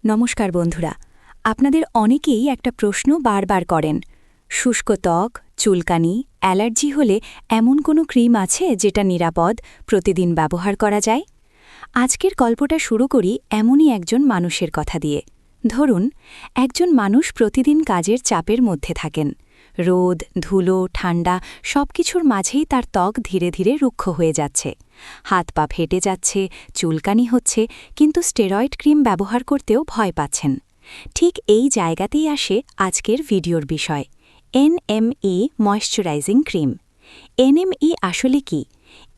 নমস্কার বন্ধুরা, আপনাদের অনেকেই একটা প্রশ্ন বারবার করেন। শুষ্ক ত্বক, চুলকানি, অ্যালার্জি হলে এমন কোনো ক্রিম আছে যেটা নিরাপদ, প্রতিদিন ব্যবহার করা যায়? আজকের গল্পটা শুরু করি এমনই একজন মানুষের কথা দিয়ে। ধরুন, একজন মানুষ প্রতিদিন কাজের চাপের মধ্যে থাকেন। রোদ, ধুলো, ঠান্ডা সবকিছুর মাঝেই তার ত্বক ধীরে ধীরে রুক্ষ হয়ে যাচ্ছে। হাত পা ফেটে যাচ্ছে, চুলকানি হচ্ছে, কিন্তু স্টেরয়েড ক্রিম ব্যবহার করতেও ভয় পাচ্ছেন। ঠিক এই জায়গাতেই আসে আজকের ভিডিওর বিষয়, এনএমই ময়েশ্চারাইজিং ক্রিম। এনএমই আসলে কি?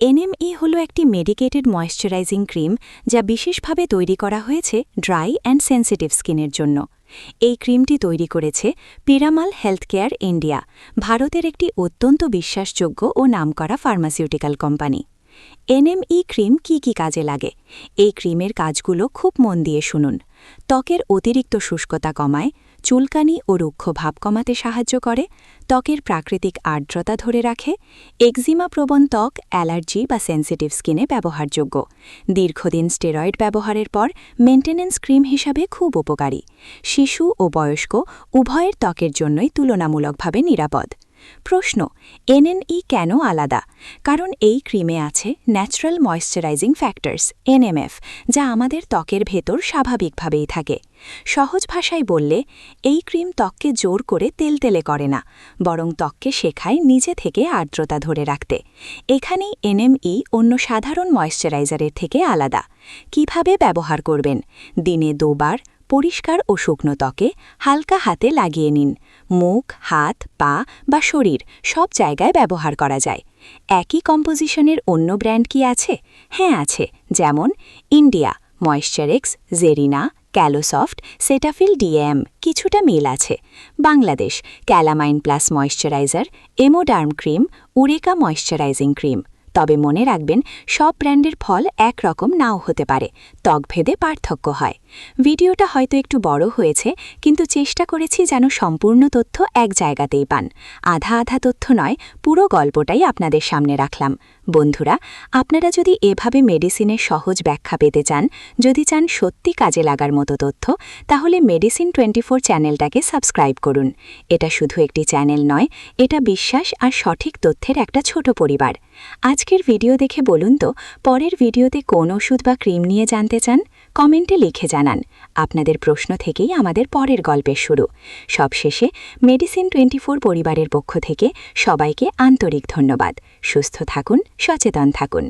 এনএমই হলো একটি মেডিকেটেড ময়েশ্চারাইজিং ক্রিম যা বিশেষভাবে তৈরি করা হয়েছে ড্রাই অ্যান্ড সেন্সিটিভ স্কিনের জন্য। এই ক্রিমটি তৈরি করেছে পিরামাল হেলথকেয়ার ইন্ডিয়া, ভারতের একটি অত্যন্ত বিশ্বাসযোগ্য ও নামকরা ফার্মাসিউটিক্যাল কোম্পানি। এনএমই ক্রিম কি কাজে লাগে? এই ক্রিমের কাজগুলো খুব মন দিয়ে শুনুন। ত্বকের অতিরিক্ত শুষ্কতা কমায়, চুলকানি ও রুক্ষ ভাব কমাতে সাহায্য করে, ত্বকের প্রাকৃতিক আর্দ্রতা ধরে রাখে, একজিমা প্রবণ ত্বক, অ্যালার্জি বা সেন্সিটিভ স্কিনে ব্যবহারযোগ্য, দীর্ঘদিন স্টেরয়েড ব্যবহারের পর মেনটেন্যান্স ক্রিম হিসাবে খুব উপকারী, শিশু ও বয়স্ক উভয়ের ত্বকের জন্যই তুলনামূলকভাবে নিরাপদ। প্রশ্ন, এনএমই কেন আলাদা? কারণ এই ক্রিমে আছে ন্যাচারাল ময়েশ্চারাইজিং ফ্যাক্টরস এনএমএফ, যা আমাদের ত্বকের ভেতর স্বাভাবিকভাবেই থাকে। সহজ ভাষায় বললে, এই ক্রিম ত্বককে জোর করে তেলতেলে করে না, বরং ত্বককে শেখায় নিজে থেকে আর্দ্রতা ধরে রাখতে। এখানেই এনএমই অন্য সাধারণ ময়েশ্চারাইজারের থেকে আলাদা। কিভাবে ব্যবহার করবেন? দিনে 2 বার পরিষ্কার ও শুকনো ত্বকে হালকা হাতে লাগিয়ে নিন। মুখ, হাত, পা বা শরীর সব জায়গায় ব্যবহার করা যায়। একই কম্পোজিশনের অন্য ব্র্যান্ড কি আছে? হ্যাঁ আছে, যেমন India Moisturex, Xerina, Calosoft, Cetaphil DM কিছুটা মিল আছে। Bangladesh calamine plus moisturiser, Emoderm cream, উরেকা ময়েশ্চারাইজিং ক্রিম। তবে মনে রাখবেন, সব ব্র্যান্ডের ফল একরকম নাও হতে পারে, ত্বকভেদে পার্থক্য হয়। ভিডিওটা হয়তো একটু বড় হয়েছে, কিন্তু চেষ্টা করেছি যেন সম্পূর্ণ তথ্য এক জায়গাতেই পান। আধা আধা তথ্য নয়, পুরো গল্পটাই আপনাদের সামনে রাখলাম। বন্ধুরা, আপনারা যদি এভাবে মেডিসিনের সহজ ব্যাখ্যা পেতে চান, যদি চান সত্যি কাজে লাগার মতো তথ্য, তাহলে মেডিসিন 24 চ্যানেলটাকে সাবস্ক্রাইব করুন। এটা শুধু একটি চ্যানেল নয়, এটা বিশ্বাস আর সঠিক তথ্যের একটা ছোট পরিবার। আজকের ভিডিও দেখে বলুন তো, পরের ভিডিওতে কোন ওষুধ বা ক্রিম নিয়ে জানতে চান? কমেন্টে লিখে জানান। আপনাদের প্রশ্ন থেকেই আমাদের পরের গল্পের শুরু। সবশেষে মেডিসিন 24 পরিবারের পক্ষ থেকে সবাইকে আন্তরিক ধন্যবাদ। সুস্থ থাকুন, সচেতন থাকুন।